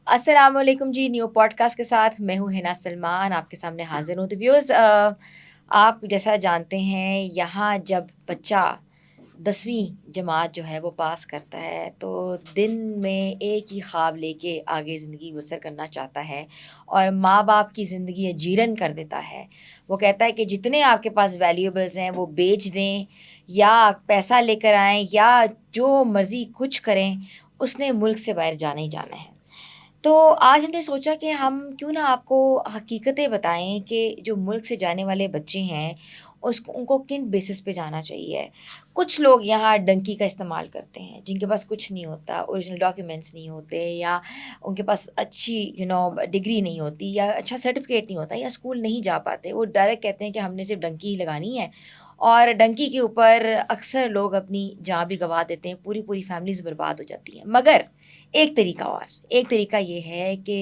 अस्सलाम वालेकुम जी, new podcast के साथ मैं हूँ हिना सलमान आपके सामने हाज़िर हूँ। तो व्यूअर्स आप जैसा जानते हैं यहाँ जब बच्चा 10वीं जमात जो है वो पास करता है तो दिन में एक ही ख्वाब लेके आगे ज़िंदगी बसर करना चाहता है और माँ-बाप की ज़िंदगी अजीरन कर देता है। वो कहता है कि जितने आपके पास वैल्यूएबल्स हैं वो बेच दें या पैसा लेकर आएँ या जो मर्ज़ी कुछ करें, उसने मुल्क से बाहर जाना ही जाना है। तो आज हमने सोचा कि हम क्यों ना आपको हकीकतें बताएँ कि जो मुल्क से जाने वाले बच्चे हैं, उसको उनको किन बेसिस पे जाना चाहिए। कुछ लोग यहाँ डंकी का इस्तेमाल करते हैं, जिनके पास कुछ नहीं होता, ओरिजिनल डॉक्यूमेंट्स नहीं होते या उनके पास अच्छी डिग्री नहीं होती या अच्छा सर्टिफ़िकेट नहीं होता या स्कूल नहीं जा पाते। वो डायरेक्ट कहते हैं कि हमने सिर्फ़ डंकी ही लगानी है और डंकी के ऊपर अक्सर लोग अपनी जान भी गँवा देते हैं, पूरी-पूरी फैमिलीज़ बर्बाद हो जाती हैं। मगर एक तरीका ये है कि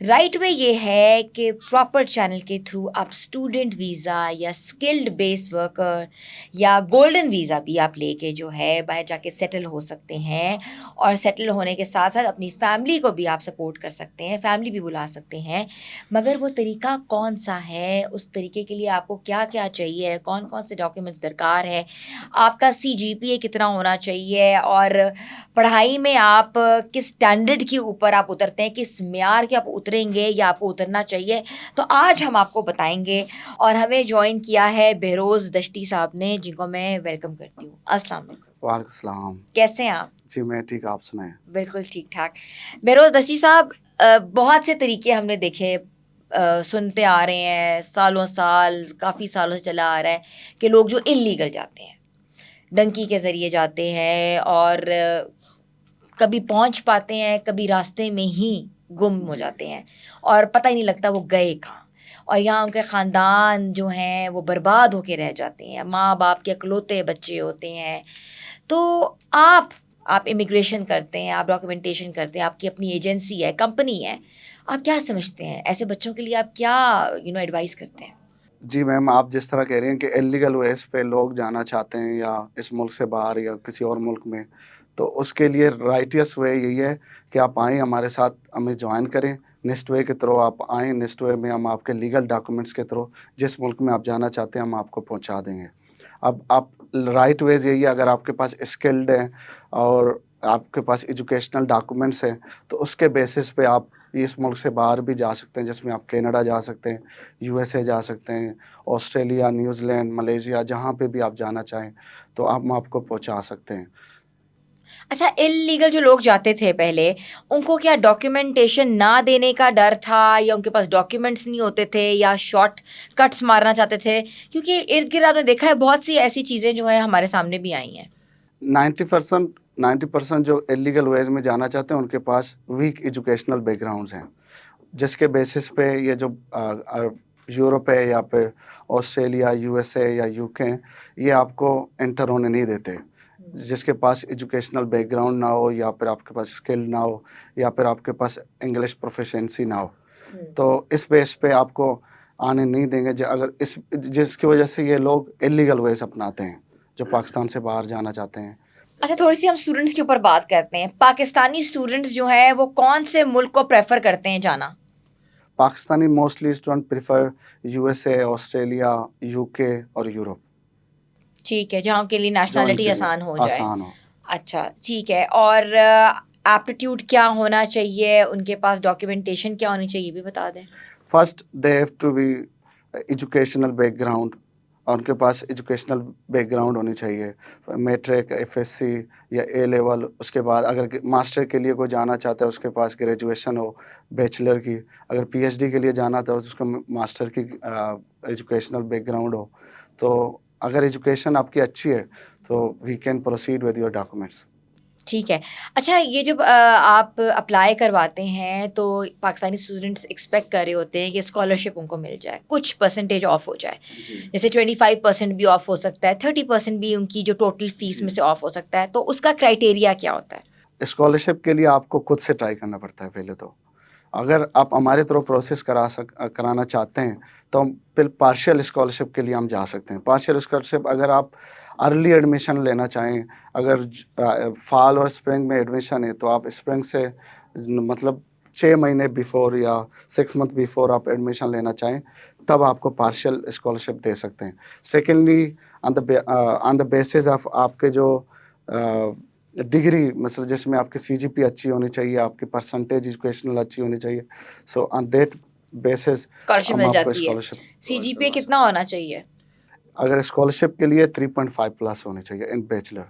राइट वे ये है कि प्रॉपर चैनल के थ्रू आप स्टूडेंट वीज़ा या स्किल्ड बेस्ड वर्कर या गोल्डन वीज़ा भी आप लेके जो है बाहर जाके सेटल हो सकते हैं और सेटल होने के साथ साथ अपनी फैमिली को भी आप सपोर्ट कर सकते हैं, फैमिली भी बुला सकते हैं। मगर वो तरीका कौन सा है, उस तरीके के लिए आपको क्या क्या चाहिए, कौन कौन से डॉक्यूमेंट्स दरकार है, आपका सीजीपीए कितना होना चाहिए और पढ़ाई में आप किस स्टैंडर्ड के ऊपर आप उतरते हैं, किस म्यार के आप उतरेंगे या आपको उतरना चाहिए, तो आज हम आपको बताएँगे और हमें जॉइन किया है बहरोज़ दश्ती साहब ने, जिनको मैं वेलकम करती हूँ। अस्सलाम वालेकुम। वालेकुम सलाम। कैसे हैं आप? जी, मैं ठीक, आप सुनाएँ? बिल्कुल ठीक-ठाक। बहरोज़ दश्ती साहब बहुत से तरीके हमने देखे सुनते आ रहे हैं, सालों-साल, काफ़ी सालों से चला आ रहा है कि लोग जो इल्लीगल जाते हैं, डंकी के ज़रिए जाते हैं और कभी पहुँच पाते हैं, कभी रास्ते में ही गुम हो जाते हैं और पता ही नहीं लगता वो गए कहाँ। और यहाँ उनके ख़ानदान जो हैं वो बर्बाद होके रह जाते हैं, माँ-बाप के इकलौते बच्चे होते हैं। तो आप इमिग्रेशन करते हैं, आप डॉक्यूमेंटेशन करते हैं, आपकी अपनी एजेंसी है, कंपनी है। आप क्या समझते हैं? ऐसे बच्चों के लिए आप क्या एडवाइस करते हैं? जी मैम, आप जिस तरह कह रही हैं कि इल्लीगल वेज़ पे लोग जाना चाहते हैं या इस मुल्क से बाहर या किसी और मुल्क में, तो उसके लिए राइटियस वे यही है कि आप आएँ हमारे साथ, हमें जॉइन करें। निस्ट वे के थ्रू आप आएँ, निस्ट वे में हम आपके लीगल डॉक्यूमेंट्स के थ्रू जिस मुल्क में आप जाना चाहते हैं, हम आपको पहुँचा देंगे। अब आप राइट वेज़ यही है, अगर आपके पास स्किल्ड हैं और आपके पास एजुकेशनल डॉक्यूमेंट्स हैं, तो उसके बेसिस पे आप इस मुल्क से बाहर भी जा सकते हैं, जिसमें आप कनाडा जा सकते हैं, यूएसए जा सकते हैं, ऑस्ट्रेलिया, न्यूज़ीलैंड, मलेशिया, जहाँ पे भी आप जाना चाहें, तो हम आपको पहुँचा सकते हैं। अच्छा, इल्लीगल जो लोग जाते थे पहले, उनको क्या डॉक्यूमेंटेशन ना देने का डर था या उनके पास डॉक्यूमेंट्स नहीं होते थे या शॉर्ट कट्स मारना चाहते थे? क्योंकि इर्द-गिर्द आपने देखा है बहुत सी ऐसी चीज़ें जो हैं हमारे सामने भी आई हैं। 90% 90% जो इल्लीगल वेज़ में जाना चाहते हैं, उनके पास वीक एजुकेशनल बैकग्राउंड्स हैं, जिसके बेसिस पे ये जो यूरोप है या फिर ऑस्ट्रेलिया, यूएसए या यूके, ये आपको एंटर होने नहीं देते। जिसके पास एजुकेशनल बैकग्राउंड ना हो या फिर आपके पास स्किल ना हो या फिर आपके पास इंग्लिश प्रोफिशिएंसी ना हो, हुँ। तो इस बेस पे आपको आने नहीं देंगे। अगर इस जिसकी वजह से ये लोग इल्लीगल वेज़ अपनाते हैं, जो पाकिस्तान से बाहर जाना चाहते हैं। अच्छा, थोड़ी-सी हम स्टूडेंट्स के ऊपर बात करते हैं। पाकिस्तानी स्टूडेंट्स जो हैं वो कौन से मुल्क को प्रेफ़र करते हैं जाना? Pakistani mostly student prefer USA, Australia, UK और यूरोप, ठीक है, जहाँ उनके लिए जो नेशनैलिटी इनके लिए आसान हो जाए। आसान हो। अच्छा, ठीक है और एप्टीट्यूड क्या होना चाहिए? उनके पास डॉक्यूमेंटेशन क्या होनी चाहिए, ये भी बता दें? First they have to be educational background, और उनके पास एजुकेशनल बैकग्राउंड होनी चाहिए, मैट्रिक, एफएससी या ए लेवल। उसके बाद अगर मास्टर के लिए कोई जाना चाहता है, उसके पास ग्रेजुएशन हो बैचलर की। अगर पीएचडी के लिए जाना था, तो उसको मास्टर की एजुकेशनल बैकग्राउंड हो। तो अगर एजुकेशन आपकी अच्छी है, तो we can proceed with your documents. ठीक है। अच्छा ये जब आप अप्लाई करवाते हैं तो पाकिस्तानी स्टूडेंट्स एक्सपेक्ट कर रहे होते हैं कि स्कॉलरशिप उनको मिल जाए, कुछ परसेंटेज ऑफ हो जाए। जी। जैसे 25% भी ऑफ हो सकता है, 30% भी उनकी जो टोटल फीस में जी। से ऑफ हो सकता है, तो उसका क्राइटेरिया क्या होता है? स्कॉलरशिप के लिए आपको खुद से ट्राई करना पड़ता है पहले तो। अगर आप हमारे थ्रू प्रोसेस कराना चाहते हैं, तो हम फिर पार्शियल स्कॉलरशिप के लिए हम जा सकते हैं। पार्शियल स्कॉलरशिप अगर आप अर्ली एडमिशन लेना चाहें, अगर फ़ॉल और स्प्रिंग में एडमिशन है, तो आप स्प्रिंग से मतलब 6 महीने बिफोर या 6 मंथ बिफोर आप एडमिशन लेना चाहें, तब आपको पार्शियल स्कॉलरशिप दे सकते हैं। Secondly, on the basis of आपके जो डिग्री, मतलब जिसमें आपकी सीजीपी अच्छी होनी चाहिए, आपकी परसेंटेज एजुकेशनल अच्छी होनी चाहिए, so on that basis scholarship हम मिल आपको जाती है। स्कॉलरशिप प्रोवाइड सीजीपीए करवा कितना सकते होना चाहिए? हैं। अगर स्कॉलरशिप के लिए 3.5 प्लस होनी चाहिए इन बैचलर।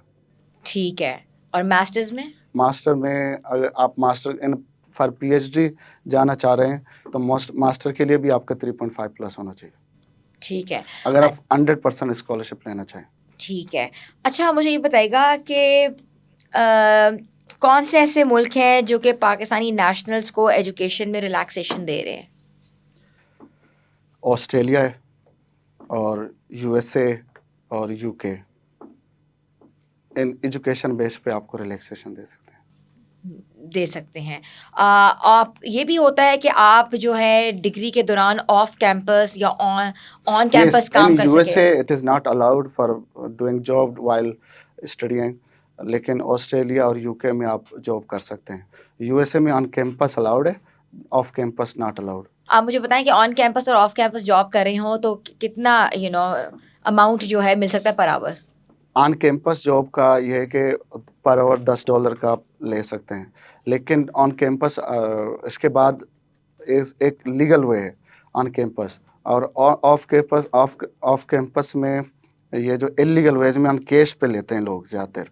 ठीक है। और मास्टर्स में? मास्टर में अगर आप मास्टर इन फॉर पीएचडी जाना चाह रहे हैं तो मास्टर के लिए भी आपका 3.5 प्लस होना चाहिए, ठीक है। अगर आप 100% स्कॉलरशिप लेना चाहें। ठीक है। अच्छा, मुझे ये बताइएगा कि कौन से ऐसे मुल्क हैं जो कि पाकिस्तानी नेशनल्स को एजुकेशन में रिलैक्सेशन दे रहे हैं? ऑस्ट्रेलिया है और यूएसए और यूके, इन एजुकेशन बेस पे आपको रिलैक्सेशन दे सकते हैं। दे सकते हैं। आप ये भी होता है कि आप जो है डिग्री के दौरान ऑफ कैंपस या on on Yes, campus in काम कर सके? USA it is not allowed for doing job while studying, लेकिन ऑस्ट्रेलिया और यूके में आप जॉब कर सकते हैं। यूएसए में ऑन कैंपस अलाउड है, ऑफ कैंपस नॉट अलाउड। आप मुझे बताएं कि ऑन कैंपस और ऑफ कैंपस जॉब कर रहे हो तो कितना अमाउंट जो है मिल सकता है per hour? On campus job का ये है कि पर आवर $10 का आप ले सकते हैं, लेकिन ऑन कैंपस इसके बाद एक लीगल वे है ऑन कैंपस, और ऑफ कैंपस में ये जो इलीगल वेज में हम केस पे लेते हैं लोग ज़्यादातर,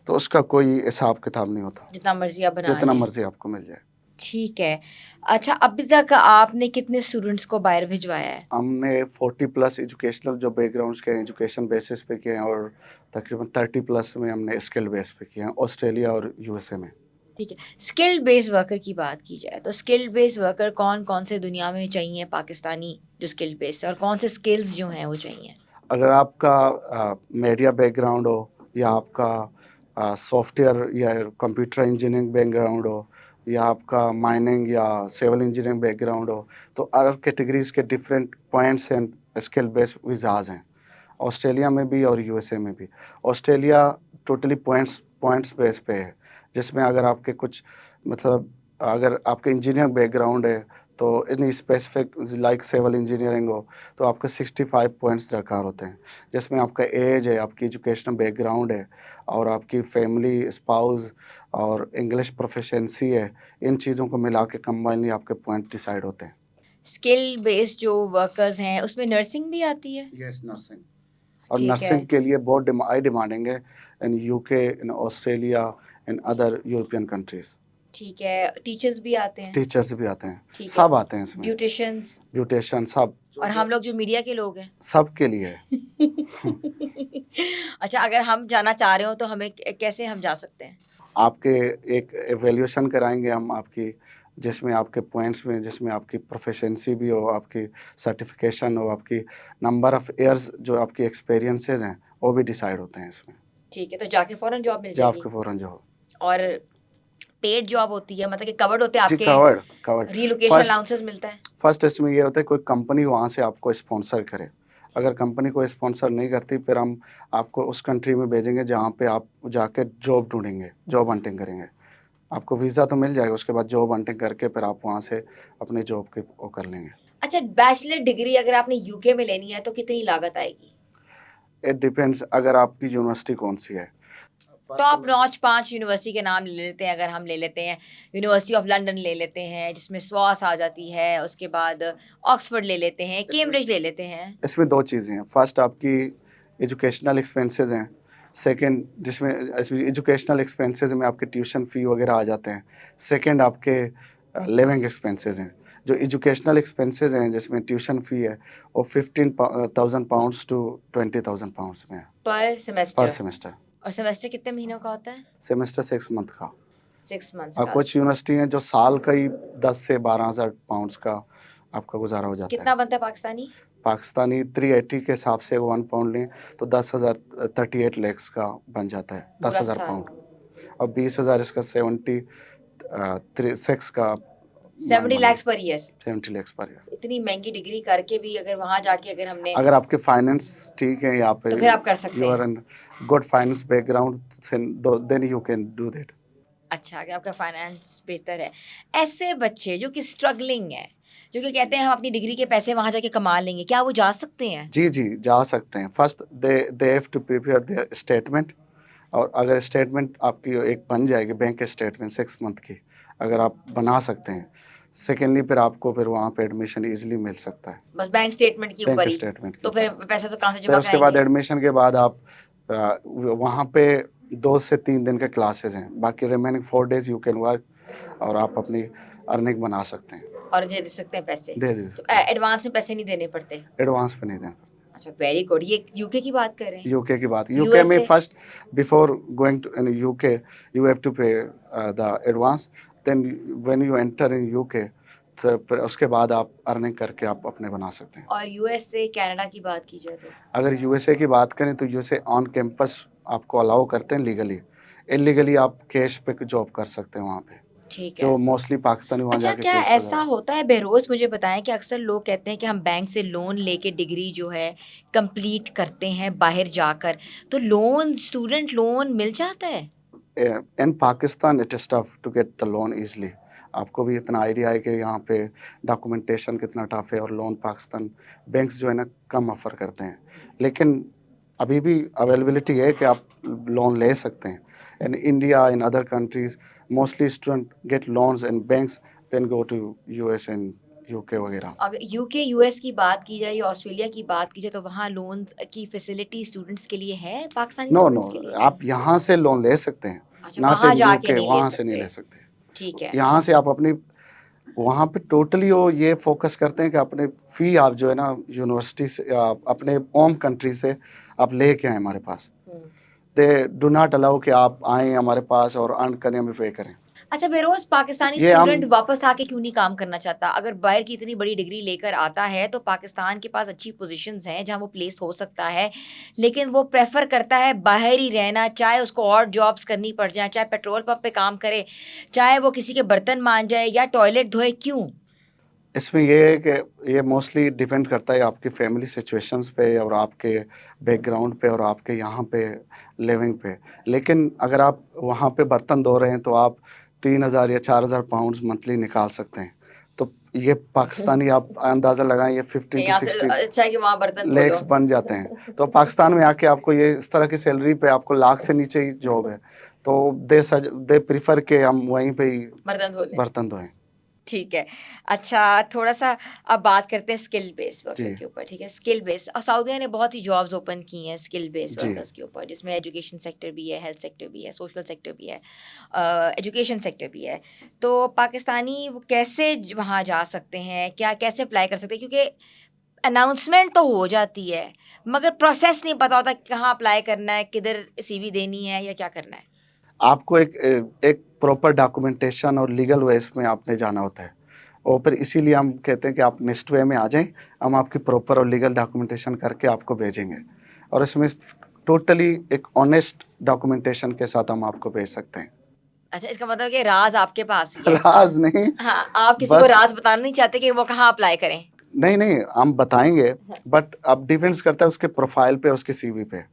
तो उसका कोई हिसाब किताब नहीं होता, जितना मर्जी आप बना जितना लें। मर्जी आपको मिल जाए। ठीक है। अच्छा, अभी तक आपने कितने स्टूडेंट्स को बाहर भिजवाया है? हमने 40 प्लस एजुकेशनल जो बैकग्राउंड्स के एजुकेशन बेसिस पे किए हैं, और तकरीबन 30 प्लस में हमने स्किल बेस पे किए हैं ऑस्ट्रेलिया और यूएसए में। ठीक है। स्किल्ड बेस्ड वर्कर की बात की जाए तो स्किल्ड बेस्ड वर्कर कौन कौन से दुनिया में चाहिए पाकिस्तानी जो स्किल्ड बेस्ड है, और कौन से स्किल्स जो हैं वो चाहिए? अगर आपका मीडिया बैकग्राउंड हो, या आपका सॉफ्टवेयर या कंप्यूटर इंजीनियरिंग बैकग्राउंड हो, या आपका माइनिंग या सिविल इंजीनियरिंग बैकग्राउंड हो, तो अलग कैटेगरीज के different points and skill based visas हैं, ऑस्ट्रेलिया में भी और यूएसए में भी। ऑस्ट्रेलिया टोटली पॉइंट्स बेस पे है, जिसमें अगर आपके कुछ, मतलब अगर आपके इंजीनियरिंग बैकग्राउंड है तो in specific like civil engineering हो, तो आपके 65 पॉइंट्स दरकार होते हैं, जिसमें आपका एज है, आपकी एजुकेशनल बैकग्राउंड है, और आपकी फैमिली, स्पाउस और इंग्लिश प्रोफिशिएंसी है। इन चीज़ों को मिला के कंबाइनली आपके पॉइंट डिसाइड होते हैं। स्किल बेस्ड जो वर्कर्स हैं उसमें नर्सिंग भी आती है? Yes, nursing. और ठीक है। नर्सिंग के लिए बहुत हाई डिमांडिंग है in UK, in Australia, in other European countries. ठीक है। टीचर्स भी आते हैं? टीचर्स भी आते हैं, ठीक है। सब आते हैं इसमें, ब्यूटिशियंस? ब्यूटिशियन सब, और हम लोग जो मीडिया के लोग हैं? सब के लिए है। अच्छा, अगर हम जाना चाह रहे हो तो हमें कैसे हम जा सकते हैं? आपके एक एवेल्यूशन कराएंगे हम आपकी, जिसमें आपके पॉइंट्स में, जिसमें आपकी प्रोफिशिएंसी भी हो, आपकी सर्टिफिकेशन हो, आपकी नंबर ऑफ ईयर्स जो आपकी एक्सपीरियंसेस हैं वो भी डिसाइड होते हैं इसमें। ठीक है, तो जाके फौरन जॉब मिल जो जाएगी? आपके फौरन जो हो और पेड जॉब होती है, मतलब कि कवर्ड होते हैं जी, आपके? कवर्ड। रिलोकेशन फर्स्ट अलाउंसेस मिलता है? फर्स्ट इसमें ये होता है कोई कंपनी वहाँ से आपको स्पॉन्सर करे। अगर कंपनी को स्पॉन्सर नहीं करती, फिर हम आपको उस कंट्री में भेजेंगे जहाँ पे आप जाके जॉब ढूंढेंगे, जॉब हंटिंग करेंगे। आपको वीज़ा तो मिल जाएगा, उसके बाद जॉब हंटिंग करके फिर आप वहाँ से अपनी जॉब के वो कर लेंगे। अच्छा, बैचलर डिग्री अगर आपने यूके में लेनी है तो कितनी लागत आएगी? इट डिपेंड्स अगर आपकी यूनिवर्सिटी कौन सी है। टॉप नॉच 5 यूनिवर्सिटी के नाम ले लेते हैं। अगर हम ले लेते हैं यूनिवर्सिटी ऑफ लंदन ले लेते हैं जिसमें स्वास आ जाती है, उसके बाद ऑक्सफोर्ड ले लेते हैं, कैम्ब्रिज ले लेते हैं। इसमें दो चीज़ें हैं, फर्स्ट आपकी एजुकेशनल एक्सपेंसेस हैं, सेकंड जिसमें एजुकेशनल एक्सपेंसेस में आपके ट्यूशन फ़ी वगैरह आ जाते हैं, सेकंड आपके लिविंग एक्सपेंसेस हैं। जो एजुकेशनल एक्सपेंसेस हैं जिसमें ट्यूशन फ़ी है वो 15,000 पाउंड्स टू 20,000 पाउंड्स में है पर पर सेमेस्टर? सेमेस्टर। और सेमेस्टर कितने महीनों का होता है? सेमेस्टर 6 मंथ का। 6 मंथ्स और का। कुछ यूनिवर्सिटी हैं जो साल का ही 10 से 12,000 पाउंड्स का आपका गुजारा हो जाता है। कितना बनता है पाकिस्तानी? पाकिस्तानी 380 के हिसाब से 1 पाउंड लें तो 10,000 38 लैक्स का बन जाता है, पूरा 10,000 साल? पाउंड। और 20,000 इसका 76 का 70 lakh per year? 70 lakhs per year. इतनी महंगी डिग्री करके भी अगर वहां जाके अगर हमने, अगर आपके फाइनेंस ठीक है यहाँ पे, तो फिर आप कर सकते यू हैं। Are in good finance background, then you can do that. अच्छा कि आपका फाइनेंस बेहतर है। ऐसे बच्चे जो कि स्ट्रगलिंग है, जो कि कहते हैं हम अपनी डिग्री के पैसे वहाँ जाके कमा लेंगे, क्या वो जा सकते हैं? जी, जी, जा सकते हैं। First they have to prepare their statement, और अगर स्टेटमेंट आपकी एक बन जाएगी बैंक स्टेटमेंट 6 मंथ की, अगर आप बना सकते हैं, सेकेंडली फिर आपको फिर वहाँ पे एडमिशन ईज़िली मिल सकता है, बस बैंक स्टेटमेंट के बैंक ऊपर ही? स्टेटमेंट के तो फिर ऊपर। पैसा तो कहाँ से फिर जमा उसके बाद कराएँगे? एडमिशन के बाद आप वहाँ पे 2 से 3 दिन के क्लासेस हैं, बाकी remaining 4 days you can work, और आप अपनी अर्निंग बना सकते हैं, और दे सकते हैं पैसे? दे तो सकते हैं। एडवांस में पैसे नहीं देने पड़ते? एडवांस पे नहीं देना। अच्छा, वेरी गुड। ये यूके की बात कर रहे हैं? यूके की बात, यूके में USA? First before going to in UK you have to pay the advance, then when you enter in UK, तो फिर उसके बाद आप अर्निंग करके आप अपने बना सकते हैं। और यूएसए, कनाडा की बात की जाए तो? अगर यूएसए की बात करें तो यूएसए ऑन कैंपस आपको अलाउ करते हैं लीगली, इलीगली आप कैश पे जॉब कर सकते हैं वहाँ पे, ठीक है। जो मोस्टली पाकिस्तानी वहाँ अच्छा, जाके क्या कैश पे ऐसा होता है बेरोज़, मुझे बताएँ कि अक्सर लोग कहते हैं कि हम बैंक से लोन लेके डिग्री जो है कंप्लीट करते हैं बाहर जाकर, तो लोन, स्टूडेंट लोन मिल जाता है? In Pakistan it is tough to get the loan easily. आपको भी इतना आइडिया है कि यहाँ पे डॉक्यूमेंटेशन कितना टफ है, और लोन पाकिस्तान बैंक्स जो है ना कम ऑफ़र करते हैं। लेकिन अभी भी अवेलेबिलिटी है कि आप लोन ले सकते हैं। In India, in other countries, mostly student get loans in banks, then go to US and UK वगैरह। अगर यूके, यूएस की बात की जाए या ऑस्ट्रेलिया की बात की जाए, तो वहाँ लोन्स की फैसिलिटी स्टूडेंट्स के लिए है, पाकिस्तानी नो, नो, स्टूडेंट्स के लिए? आप यहाँ से लोन ले सकते हैं, अच्छा, नॉट वहाँ इन जाके यूके, नहीं ले वहाँ से नहीं सकते। ले सकते। ठीक है। यहाँ से आप अपनी, वहाँ पे टोटली वो ये फोकस करते हैं कि अपने फ़ी आप जो है ना यूनिवर्सिटी से या अपने होम कंट्री से आप लेके आएँ हमारे पास। हुँ। दे डू नॉट अलाउ कि आप आएँ हमारे पास और अर्न करने में पे करें। अच्छा, बेरोज़ पाकिस्तानी ये हम स्टूडेंट वापस आके क्यों नहीं काम करना चाहता? अगर बाहर की इतनी बड़ी डिग्री लेकर आता है, तो पाकिस्तान के पास अच्छी पोज़ीशंस हैं जहाँ वो प्लेस हो सकता है, लेकिन वो प्रेफ़र करता है बाहर ही रहना, चाहे उसको और जॉब्स करनी पड़ जाएँ, चाहे पेट्रोल पंप पे काम करे, चाहे वो किसी के बर्तन मांज जाए या टॉयलेट धोए, क्यों? इसमें ये है कि ये मोस्टली डिपेंड करता है आपकी फैमिली सिचुएशंस पे और आपके बैकग्राउंड पे और आपके यहाँ पे लिविंग पे। लेकिन अगर आप वहाँ पे बर्तन धो रहे हैं तो आप 3000 या 4000 पाउंड्स मंथली निकाल सकते हैं। तो ये पाकिस्तानी आप अंदाज़ा लगाएँ, ये 50 टू यहाँ से 60 अच्छा है कि वहाँ बर्तन धो लो। लैक्स बन जाते हैं। तो पाकिस्तान में आके आपको ये इस तरह की सैलरी पे आपको लाख से नीचे ही जॉब है। तो दे प्रेफ़र कि हम वहीं पे ही बर्तन धो लें। बर्तन धोएँ। ठीक है। अच्छा, थोड़ा-सा अब बात करते हैं स्किल बेस्ड वर्कर जी, के ऊपर, ठीक है? स्किल बेस्ड, और सऊदीया ने बहुत सी जॉब्स ओपन की हैं स्किल बेस्ड जी। वर्कर्स के ऊपर, जिसमें एजुकेशन सेक्टर भी है, हेल्थ सेक्टर भी है, सोशल सेक्टर भी है, एजुकेशन सेक्टर भी है। तो पाकिस्तानी वो कैसे वहाँ जा सकते हैं? क्या कैसे अप्लाई कर सकते हैं? क्योंकि अनाउंसमेंट तो हो जाती है, मगर प्रोसेस नहीं पता होता कि कहाँ अप्लाई करना है, किधर सीवी देनी है या क्या करना है? आपको एक प्रॉपर डॉक्यूमेंटेशन और लीगल वेज़ में आपने जाना होता है, और फिर इसीलिए हम कहते हैं कि आप नेक्स्ट वे में आ जाएँ, हम आपकी प्रॉपर और लीगल डॉक्यूमेंटेशन करके आपको भेजेंगे, और इसमें टोटली एक ऑनेस्ट डॉक्यूमेंटेशन के साथ हम आपको भेज सकते हैं। अच्छा, इसका मतलब कि राज़ आपके पास ही है। राज़ नहीं, हाँ, आप किसी को बस राज़ बताना नहीं चाहते कि वो कहाँ अप्लाई करें? नहीं, नहीं, हम बताएँगे, हाँ। बट अब डिपेंड्स करता है उसके प्रोफ़ाइल पे और उसके सीवी पे।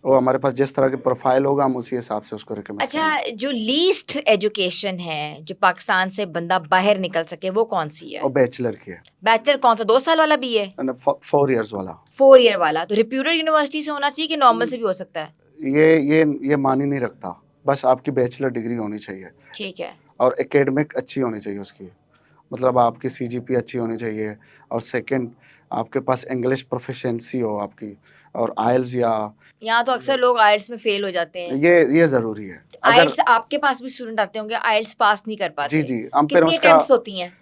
वो हमारे पास जिस तरह की प्रोफ़ाइल होगा, हम उसी हिसाब से उसको रिकमेंड अच्छा, करेंगे। जो लीस्ट एजुकेशन है, जो पाकिस्तान से बंदा बाहर निकल सके, वो कौन-सी है? और बैचलर की है, बैचलर कौन-सा, 2 साल वाला बीए? 4 इयर्स वाला। 4 ईयर वाला? तो रेप्यूटेड यूनिवर्सिटी से होना चाहिए कि नॉर्मल से भी हो सकता है? ये मायने नहीं रखता, बस आपकी बैचलर डिग्री होनी चाहिए, ठीक है। और एकेडमिक अच्छी होनी चाहिए उसकी, मतलब आपकी सीजीपी अच्छी होनी चाहिए, और सेकंड आपके पास इंग्लिश प्रोफिशिएंसी हो आपकी, और आइल्स या यहाँ तो अक्सर लोग आइल्स में फेल हो जाते हैं। ये ज़रूरी है। अगर आइल्स आपके पास भी स्टूडेंट आते होंगे, आइल्स पास नहीं कर जी, पाते। जी, हम फिर कितनी उसका अटेम्प्ट्स होती हैं?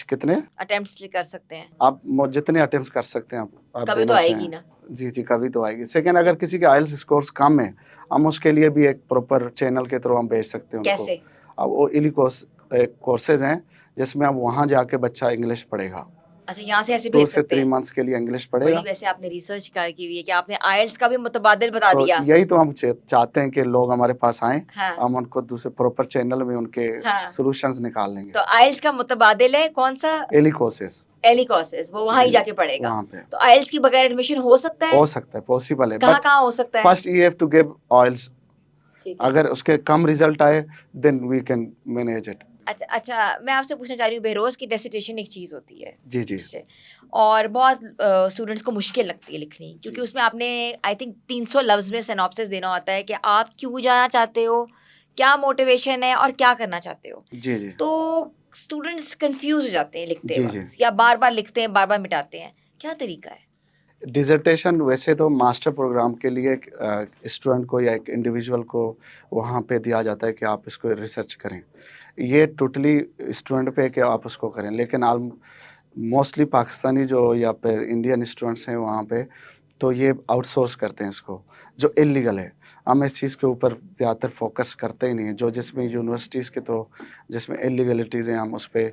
कितने अटेम्प्ट्स कर सकते हैं? आप जितने अटेम्प्ट्स कर सकते हैं आप कभी तो देना आएगी चाहें। ना? जी, जी, कभी तो आएगी। सेकंड, अगर किसी के आइल्स स्कोर्स कम है, हम उसके लिए भी एक प्रॉपर चैनल के थ्रू हम भेज सकते हैं उनको। कैसे? अब वो कोर्सेज़ हैं, जिसमें अब वहाँ जाके बच्चा इंग्लिश पढ़ेगा। अच्छा, यहाँ से ऐसे 2 भेज से सकते 3 हैं? मंथ्स के लिए इंग्लिश बड़ी पढ़ेगा। वैसे आपने रिसर्च की हुई है कि आपने आइल्स का भी मुतबादिल बता तो दिया। यही तो हम चाहते हैं कि लोग हमारे पास आएँ, हाँ, हम उनको दूसरे प्रॉपर चैनल में उनके हाँ। सॉल्यूशंस निकाल लेंगे। तो आइल्स का मुतबादिल है कौन-सा? एली कोर्सेज़, एली कोर्सेज़, वो वहाँ ही जी, जाके पढ़ेगा। वहाँ पे तो आइल्स के बगैर एडमिशन हो सकता है? हो सकता है, पॉसिबल है, बट कहाँ-कहाँ हो सकता है? First you have to give IELTS ठीक है। अगर उसके कम रिजल्ट आए then we can manage it. अच्छा अच्छा, मैं आपसे पूछना चाह रही हूँ, बेरोज़ की डिसर्टेशन एक चीज़ होती है, जी, जी। जैसे, और बहुत स्टूडेंट्स को मुश्किल लगती है लिखनी, क्योंकि जी। उसमें आपने आई थिंक 300 लफ्ज़ में सिनॉप्सिस देना होता है कि आप क्यों जाना चाहते हो, क्या मोटिवेशन है और क्या करना चाहते हो। जी, जी। तो स्टूडेंट्स कन्फ्यूज़ हो जाते हैं लिखते जी, जी। वक़्त, या बार-बार लिखते हैं, बार-बार मिटाते हैं। क्या तरीका है? डिसर्टेशन वैसे तो मास्टर प्रोग्राम के लिए एक स्टूडेंट को या एक इंडिविजुअल को वहाँ पे दिया जाता है कि आप इसको रिसर्च करें। ये टोटली स्टूडेंट पे है कि आप उसको करें, लेकिन आल मोस्टली पाकिस्तानी जो या फिर इंडियन स्टूडेंट्स हैं वहाँ पे, तो ये आउटसोर्स करते हैं इसको, जो इल्लीगल है। हम इस चीज़ के ऊपर ज़्यादातर फोकस करते ही नहीं हैं, जो जिसमें यूनिवर्सिटीज़ के थ्रू जिसमें इल्लीगलिटीज़ हैं, हम उस पे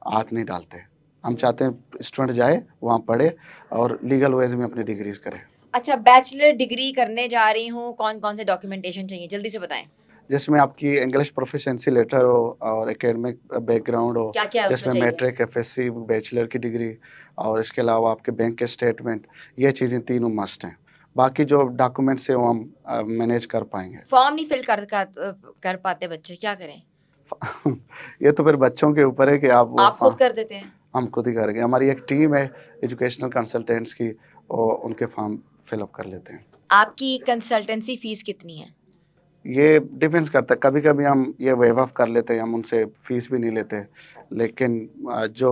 हाथ नहीं डालते। हम चाहते हैं स्टूडेंट जाए, वहाँ पढ़े और लीगल वेज़ में अपनी डिग्रीज़ करे। अच्छा, बैचलर डिग्री करने जा रही हूँ, कौन-कौन से डॉक्यूमेंटेशन चाहिए? जल्दी से बताएँ। जिसमें आपकी इंग्लिश प्रोफिशिएंसी लेटर हो और एकेडमिक बैकग्राउंड हो, क्या-क्या है उसमें जिसमें चाहिए? मैट्रिक, एफएससी, बैचलर की डिग्री और इसके अलावा आपके बैंक के स्टेटमेंट, ये चीज़ें तीनों मस्ट हैं। बाकी जो डॉक्यूमेंट्स हैं वो हम मैनेज कर पाएँगे। फॉर्म नहीं फिल कर पाते बच्चे, क्या करें? ये तो फिर बच्चों के ऊपर है कि आप वो आप खुद कर देते हैं? हम खुद ही करेंगे। हमारी एक टीम है एजुकेशनल कंसल्टेंट्स की, वो उनके फॉर्म फिल अप कर लेते हैं। आपकी कंसल्टेंसी फीस कितनी है? ये डिपेंड्स करता है, कभी-कभी हम ये वेव ऑफ कर लेते हैं, हम उनसे फीस भी नहीं लेते। लेकिन जो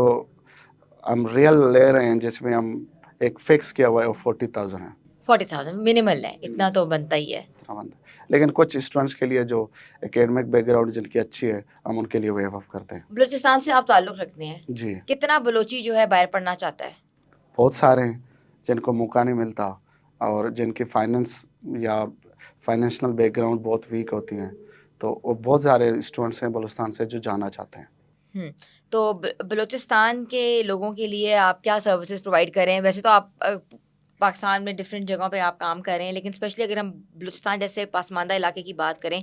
हम रियल ले रहे हैं जिसमें हम एक फिक्स किया हुआ है वो 40,000 है। 40,000 मिनिमल है, इतना तो बनता ही है। इतना बनता है। लेकिन कुछ स्टूडेंट्स के लिए जो एकेडमिक बैकग्राउंड जिनकी अच्छी है, हम उनके लिए वेव ऑफ करते हैं। बलूचिस्तान से आप ताल्लुक़ रखते हैं। जी, कितना बलोची जो है बाहर पढ़ना चाहता है? बहुत सारे हैं जिनको मौका नहीं मिलता और जिनकी फाइनेंस या फाइनेंशियल बैकग्राउंड बहुत वीक होती हैं, तो वो बहुत सारे स्टूडेंट्स हैं बलूचिस्तान से जो जाना चाहते हैं। हुँ, तो बलूचिस्तान के लोगों के लिए आप क्या सर्विसेज़ प्रोवाइड कर रहे हैं? वैसे तो आप पाकिस्तान में डिफरेंट जगहों पे आप काम कर रहे हैं, लेकिन स्पेशली अगर हम बलूचिस्तान जैसे पसमानदा इलाके की बात करें,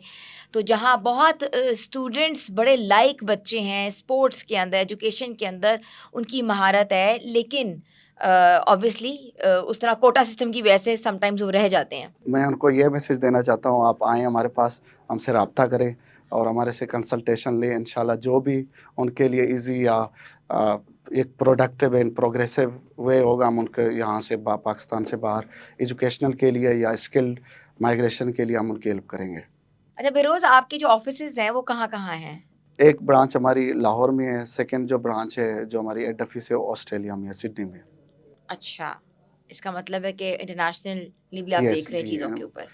तो जहाँ बहुत स्टूडेंट्स बड़े लायक बच्चे हैं, स्पोर्ट्स के अंदर, एजुकेशन के अंदर उनकी महारत है, लेकिन ऑब्वियसली उस तरह कोटा सिस्टम की वजह से समटाइम्स वो रह जाते हैं। मैं उनको ये मैसेज देना चाहता हूँ, आप आएँ हमारे पास, हमसे राब्ता करें और हमारे से कंसल्टेशन लें। इंशाल्लाह जो भी उनके लिए ईज़ी या एक प्रोडक्टिव एंड प्रोग्रेसिव वे होगा, हम उनके यहाँ से पाकिस्तान से बाहर एजुकेशनल के लिए या स्किल्ड माइग्रेशन के लिए हम उनकी हेल्प करेंगे। अच्छा, बेरोज़ आपके जो ऑफ़िसेज़ हैं, वो कहाँ-कहाँ हैं? एक ब्रांच हमारी लाहौर में है, सेकंड जो ब्रांच है, जो हमारी हेड ऑफ़िस है, वो ऑस्ट्रेलिया में है, सिडनी में। अच्छा, इसका मतलब है कि इंटरनेशनली भी आप यस, देख रहे हैं जी। चीज़ों के ऊपर।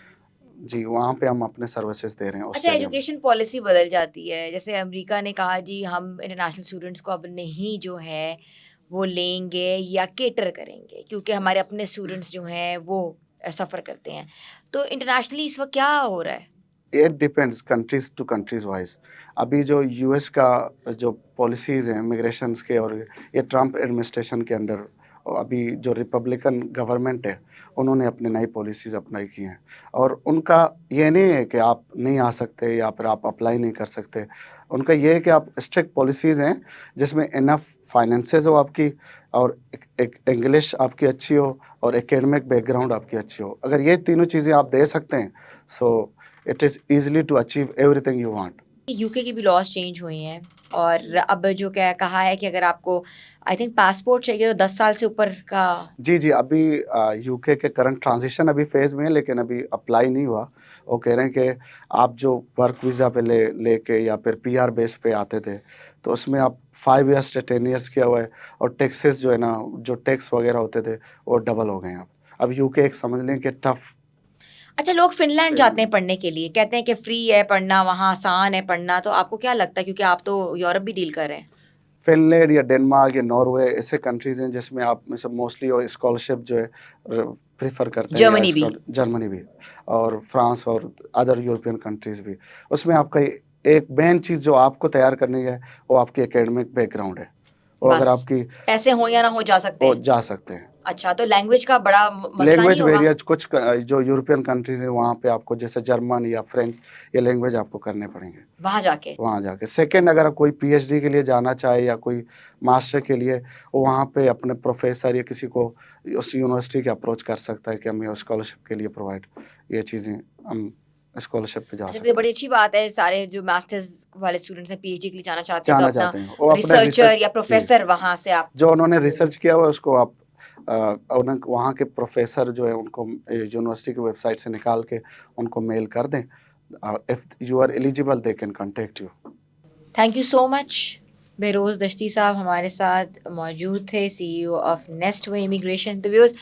जी, वहाँ पे हम अपने सर्विसेज़ दे रहे हैं अच्छा, ऑस्ट्रेलिया में। एजुकेशन पॉलिसी बदल जाती है। जैसे अमेरिका ने कहा जी हम इंटरनेशनल स्टूडेंट्स को अब नहीं जो है वो लेंगे या कैटर करेंगे, क्योंकि हमारे अपने स्टूडेंट्स जो हैं वो सफ़र करते हैं। तो इंटरनेशनली इस वक़्त क्या हो रहा है? It depends countries to countries wise. अभी जो यूएस का जो पॉलिसीज़ हैं इमिग्रेशंस के, और ये ट्रम्प एडमिनिस्ट्रेशन के अंडर अभी जो रिपब्लिकन गवर्नमेंट है, उन्होंने अपनी नई पॉलिसीज़ अप्लाई की हैं। और उनका ये नहीं है कि आप नहीं आ सकते या फिर आप अप्लाई नहीं कर सकते। उनका ये है कि आप स्ट्रिक्ट पॉलिसीज़ हैं जिसमें इनफ फाइनेंसेस हो आपकी, और एक इंग्लिश आपकी अच्छी हो और एकेडमिक बैकग्राउंड आपकी अच्छी हो। अगर ये तीनों चीज़ें आप दे सकते हैं, so it is easily to achieve everything you want. UK की भी लॉज़ चेंज हुई हैं, और अब जो क्या कहा है कि अगर आपको आई थिंक पासपोर्ट चाहिए तो 10 साल से ऊपर का। जी, जी, अभी यूके के करंट ट्रांज़िशन अभी फ़ेज़ में है, लेकिन अभी अप्लाई नहीं हुआ। वो कह रहे हैं कि आप जो वर्क वीज़ा पे लेके या फिर पीआर बेस पे आते थे, तो उसमें आप 5 इयर्स से 10 इयर्स किया हुआ है, और टैक्सेस जो है ना, जो टैक्स वगैरह होते थे, वो डबल हो गए हैं अब। अब यूके एक समझ लें कि टफ़। अच्छा, लोग फ़िनलैंड जाते हैं पढ़ने के लिए, कहते हैं कि फ्री है पढ़ना वहाँ, आसान है पढ़ना, तो आपको क्या लगता है, क्योंकि आप तो यूरोप भी डील कर रहे हैं? फ़िनलैंड या डेनमार्क या नॉर्वे ऐसे कंट्रीज़ हैं जिसमें आप में से मोस्टली वो स्कॉलरशिप जो है प्रेफर करते हैं, या जर्मनी भी? जर्मनी भी और फ्रांस और अदर यूरोपियन कंट्रीज़ भी। उसमें आपका एक मेन चीज़ जो आपको तैयार करनी है, वो आपकी एकेडमिक बैकग्राउंड है। वो अगर बस, आपकी, पैसे हों या ना हों जा सकते वो हैं। जा सकते हैं। अच्छा, तो लैंग्वेज का बड़ा मसला नहीं लैंग्वेज होगा? वेरिएज कुछ जो यूरोपियन कंट्रीज़ हैं वहाँ पे आपको जैसे जर्मन या फ्रेंच, ये लैंग्वेज आपको करने पड़ेंगे वहाँ जाके? वहाँ जाके। सेकंड, अगर कोई पीएचडी के लिए जाना चाहे या कोई मास्टर के लिए, वो वहाँ पे अपने प्रोफ़ेसर या किसी को उस यूनिवर्सिटी के अप्रोच कर सकता है कि हमें स्कॉलरशिप के लिए प्रोवाइड ये चीज़ें हम स्कॉलरशिप पे जा अच्छा, तो ये सकते हैं। बड़ी अच्छी बात है, सारे जो मास्टर्स वाले स्टूडेंट्स हैं, पीएचडी के लिए जाना चाहते हैं, तो जाना अपना चाहते हैं, वो अपने रिसर्चर रिसर्च या जी, प्रोफेसर वहाँ से आप जो उन्होंने वो रिसर्च किया हुआ है उसको आप उन्हें वहाँ के प्रोफ़ेसर जो है उनको यूनिवर्सिटी की वेबसाइट से निकाल के उनको मेल कर दें। If you are eligible they can contact you. Thank you so much. Beroz Dashti साहब हमारे साथ मौजूद थे, सीईओ ऑफ नेस्टवे इमिग्रेशन। तो व्यूअर्स,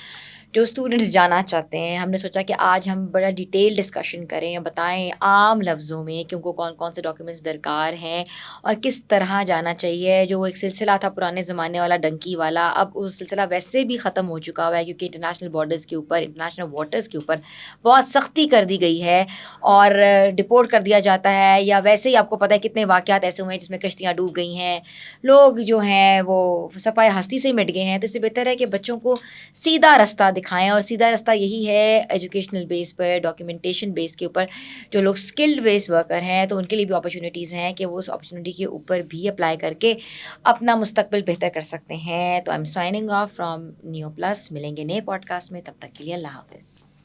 जो स्टूडेंट्स जाना चाहते हैं, हमने सोचा कि आज हम बड़ा डिटेल डिस्कशन करें, बताएं आम लफ्ज़ों में कि उनको कौन कौन से डॉक्यूमेंट्स दरकार हैं और किस तरह जाना चाहिए। जो वो एक सिलसिला था पुराने ज़माने वाला, डंकी वाला, अब वो सिलसिला वैसे भी ख़त्म हो चुका हुआ है, क्योंकि इंटरनेशनल बॉर्डर्स के ऊपर, इंटरनेशनल वाटर्स के ऊपर बहुत सख्ती कर दी गई है और डिपोर्ट कर दिया जाता है। या वैसे ही आपको पता है कितने वाक़यात ऐसे हुए हैं जिसमें कश्तियाँ डूब गई हैं, लोग जो हैं वो सफ़ाए हस्ती से मिट गए हैं। तो इससे बेहतर है कि बच्चों को सीधा रास्ता दिखाएं, और सीधा रास्ता यही है एजुकेशनल बेस पर, डॉक्यूमेंटेशन बेस के ऊपर। जो लोग स्किल्ड बेस वर्कर हैं, तो उनके लिए भी अपॉर्चुनिटीज़ हैं कि वो उस अपॉर्चुनिटी के ऊपर भी अप्लाई करके अपना मुस्तकबिल बेहतर कर सकते हैं। तो I am signing off from neo plus. मिलेंगे नए पॉडकास्ट में, तब तक के लिए अल्लाह हाफ़िज़।